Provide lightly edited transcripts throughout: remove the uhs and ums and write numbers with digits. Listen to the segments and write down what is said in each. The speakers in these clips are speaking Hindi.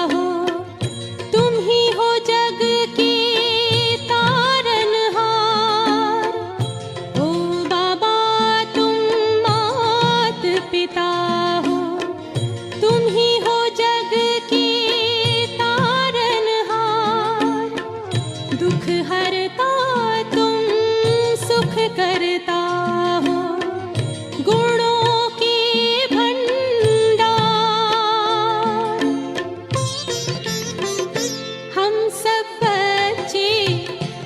हो, तुम ही हो जग के तारनहार। ओ बाबा तुम मात पिता हो, तुम ही हो जग के तारनहार। दुख हरता तुम सुख करता हो, गुणों के भंडार। हम सब बच्चे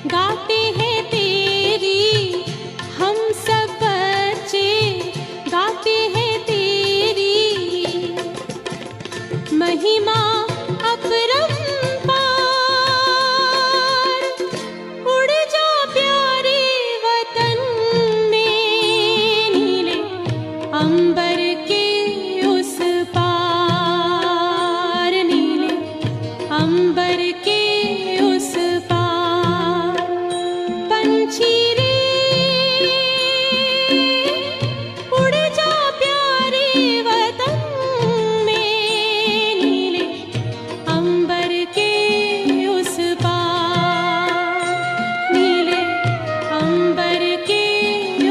गाते हैं तेरी, हम सब बच्चे गाते हैं तेरी महिमा अपरंपार। उड़ जा प्यारे वतन में, नीले अंबर के उस पार, नीले अंबर के उस पार। पंछी रे उड़ जा प्यारे वतन में, नीले अंबर के उस पार, नीले अंबर के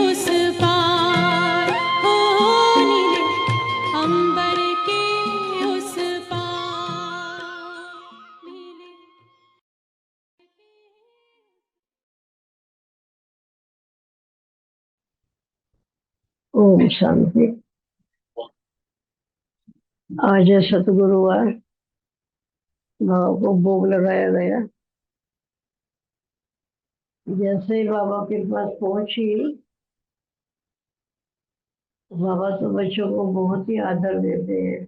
उस पार। हो नीले अंबर के उस पार, नीले। ओम शांति। आज है सतगुरुवार, बाबा को भोग लगाया गया। जैसे ही बाबा के पास पहुंची, बाबा तो बच्चों को बहुत ही आदर देते हैं,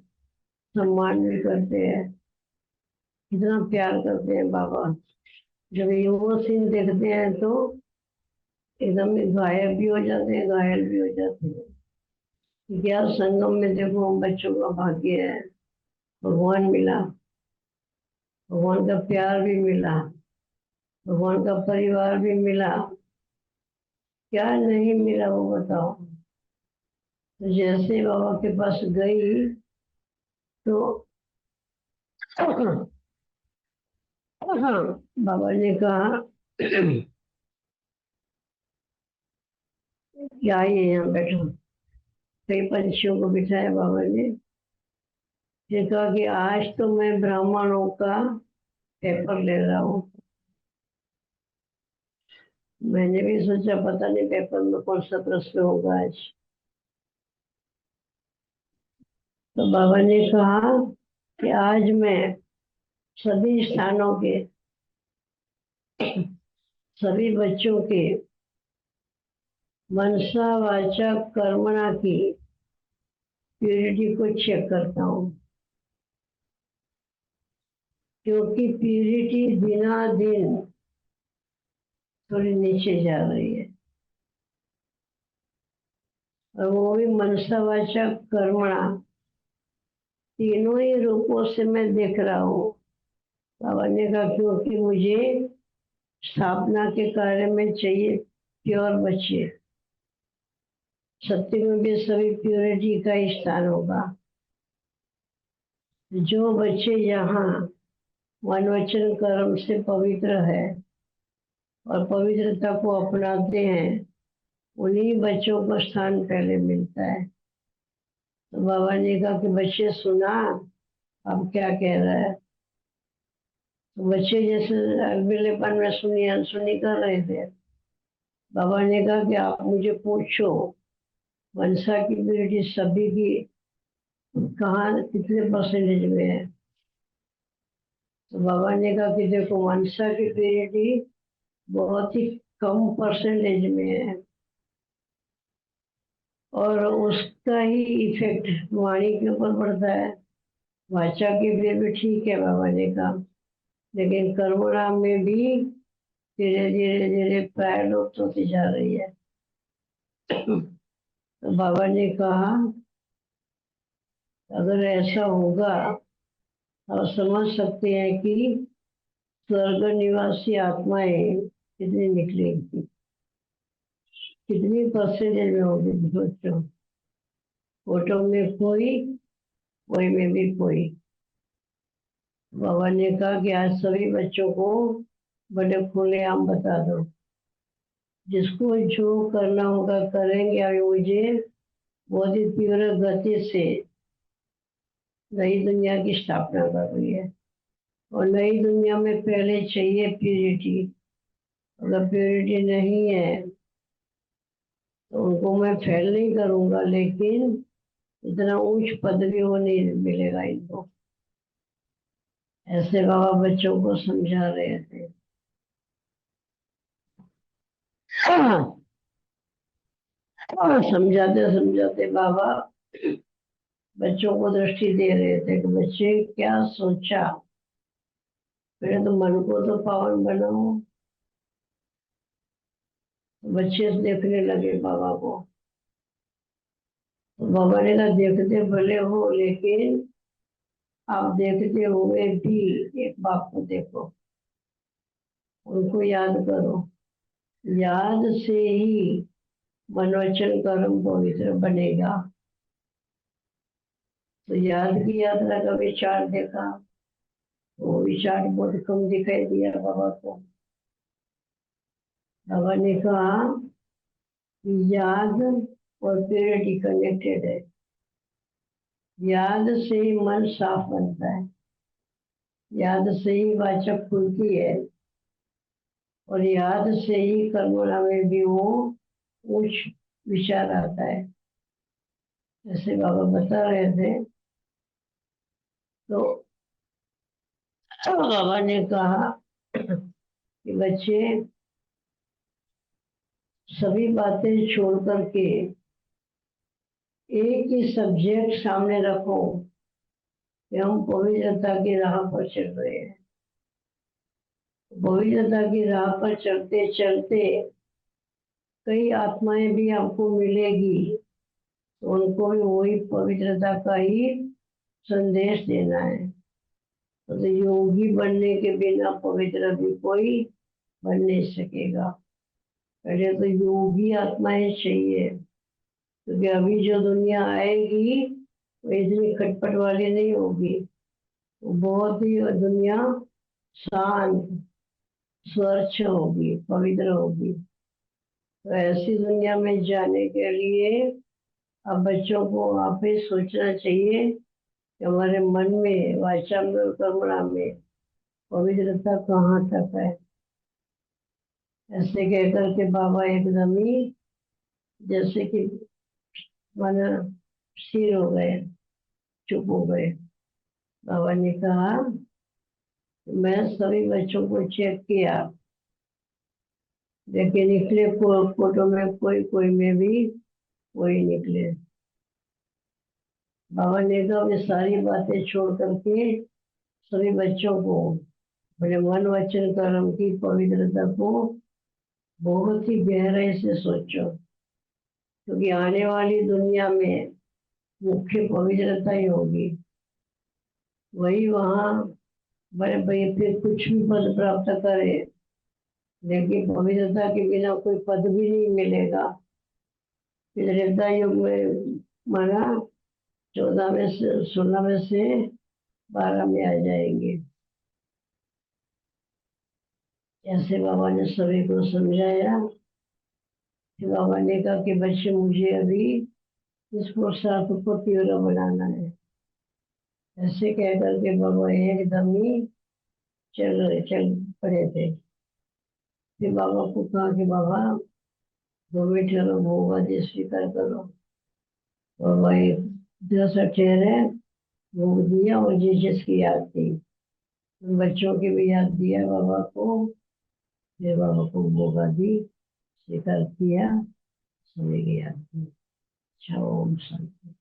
सम्मान भी करते हैं, इतना प्यार करते हैं बाबा। जब ये वो सीन देखते हैं तो एकदम गायब भी हो जाते हैं, घायल भी हो जाते हैं। क्या संगम में देखो बच्चों का भाग्य है, भगवान मिला, भगवान का प्यार भी मिला, भगवान का परिवार भी मिला। क्या नहीं मिला वो बताओ। तो जैसे बाबा के पास गई तो बाबा ने कहा कि आइए यहाँ बैठो। कई पंछियों को बिठाया बाबा ने, ये कहा कि आज तो मैं ब्राह्मणों का पेपर ले रहा हूँ। मैंने भी सोचा पता नहीं पेपर में कौन सा प्रश्न होगा आज। तो बाबा ने कहा कि आज मैं सभी स्थानों के सभी बच्चों के मनसा वाचा कर्मणा की प्यूरिटी को चेक करता हूँ, क्योंकि प्यूरिटी दिना दिन थोड़ी नीचे जा रही है। और वो भी मनसा वाचा कर्मणा, तीनों ही रूपों से मैं देख रहा हूँ। बाबा ने कहा क्योंकि मुझे स्थापना के कार्य में चाहिए प्योर बच्चे। सत्य में भी सभी प्योरिटी का ही स्थान होगा। जो बच्चे यहाँ मन वचन कर्म से पवित्र है और पवित्रता को अपनाते हैं, उन्हीं बच्चों को स्थान पहले मिलता है। तो बाबा ने कहा कि बच्चे सुना अब क्या कह रहा है। तो बच्चे जैसे अगलेपन में सुनी अनसुनी कर रहे थे। बाबा ने कहा कि आप मुझे पूछो मनसा की प्यूरिटी सभी की कहाँ कितने परसेंटेज में है। तो बाबा ने कहा कि देखो मनसा की प्यूरिटी बहुत ही कम परसेंटेज में है और उसका ही इफेक्ट वाणी के ऊपर पड़ता है। वाचा के लिए भी ठीक है बाबा ने कहा, लेकिन कर्मणा में भी धीरे धीरे धीरे प्रायलोप होती जा रही है। तो बाबा ने कहा अगर ऐसा होगा तो समझ सकते हैं कि स्वर्ग निवासी आत्माएं कितनी निकलेंगी, कितनी परसेंटेज में होगी। सोचो, फोटो में कोई, कोई में भी कोई। बाबा ने कहा कि आज सभी बच्चों को बड़े खुलेआम बता दो, जिसको जो करना होगा करेंगे। अभी मुझे बहुत ही तीव्र गति से नई दुनिया की स्थापना करनी है, और नई दुनिया में पहले चाहिए प्यूरिटी। अगर प्यूरिटी नहीं है तो उनको मैं फेल नहीं करूंगा, लेकिन इतना उच्च पदवी वो नहीं मिलेगा इनको। ऐसे बाबा बच्चों को समझा रहे थे। समझाते समझाते बाबा बच्चों को दृष्टि दे रहे थे कि बच्चे क्या सोचा, पहले तो मन को तो पावन बनाओ। बच्चे देखने लगे बाबा को, तो बाबा ने कहा देखते भले हो, लेकिन आप देखते हुए भी एक बाप को देखो, उनको याद करो। याद से ही मन वचन कर्म पवित्र बनेगा। तो याद की यात्रा का विचार देखा, वो विचार बहुत कम दिखाई दिया बाबा को। बाबा ने कहा याद और प्योरिटी कनेक्टेड है। याद से ही मन साफ बनता है, याद से ही वाचा खुलती है, और याद से ही कर्मणा में भी वो उच्च विचार आता है। जैसे बाबा बता रहे थे, तो बाबा ने कहा कि बच्चे सभी बातें छोड़ करके एक ही सब्जेक्ट सामने रखो कि हम पवित्रता की राह पर चल रहे हैं। पवित्रता की राह पर चलते चलते कई आत्माएं भी आपको मिलेगी, तो उनको भी वही पवित्रता का ही संदेश देना है। तो योगी बनने के बिना पवित्र भी कोई बन नहीं सकेगा। पहले तो योगी आत्माएं चाहिए, क्योंकि अभी जो दुनिया आएगी वो इतनी खटपट वाली नहीं होगी। वो बहुत ही दुनिया शांत स्वच्छ होगी, पवित्र होगी। तो ऐसी दुनिया में जाने के लिए अब बच्चों को आप ही सोचना चाहिए कि हमारे मन में, वाचा में और कर्मणा में पवित्रता कहाँ तक है। ऐसे कहकर के बाबा एकदम ही जैसे कि माना स्थिर हो गए, चुप हो गए। बाबा ने कहा मैं सभी बच्चों को चेक किया, लेकिन निकले फोटो में कोई कोई में भी वही निकले। बाबा ने कहा ये सारी बातें छोड़ करके सभी बच्चों को अपने मन वचन कर्म की पवित्रता को बहुत ही गहराई से सोचो, क्योंकि आने वाली दुनिया में मुख्य पवित्रता ही होगी। वही वहाँ बड़े भाई फिर कुछ भी पद प्राप्त करे, लेकिन पवित्रता के बिना कोई पद भी नहीं मिलेगा। फिर त्रेता युग में माना 14 में से 16 में से 12 में आ जाएंगे। ऐसे बाबा ने सभी को समझाया। फिर बाबा ने कहा कि बच्चे मुझे अभी इस पुरुषार्थ को तीव्र बनाना है। ऐसे कह करके बाबा एकदम ही चल पड़े थे। फिर बाबा को कहा कि बाबा 2 मिनट करो, होगा जी स्वीकार करो। और वही 10 भोग दिया, और जीसस की याद थी, बच्चों की भी याद दिया बाबा को। फिर बाबा को भोग दी, स्वीकार किया, सभी की याद की। अच्छा, ओम शांति।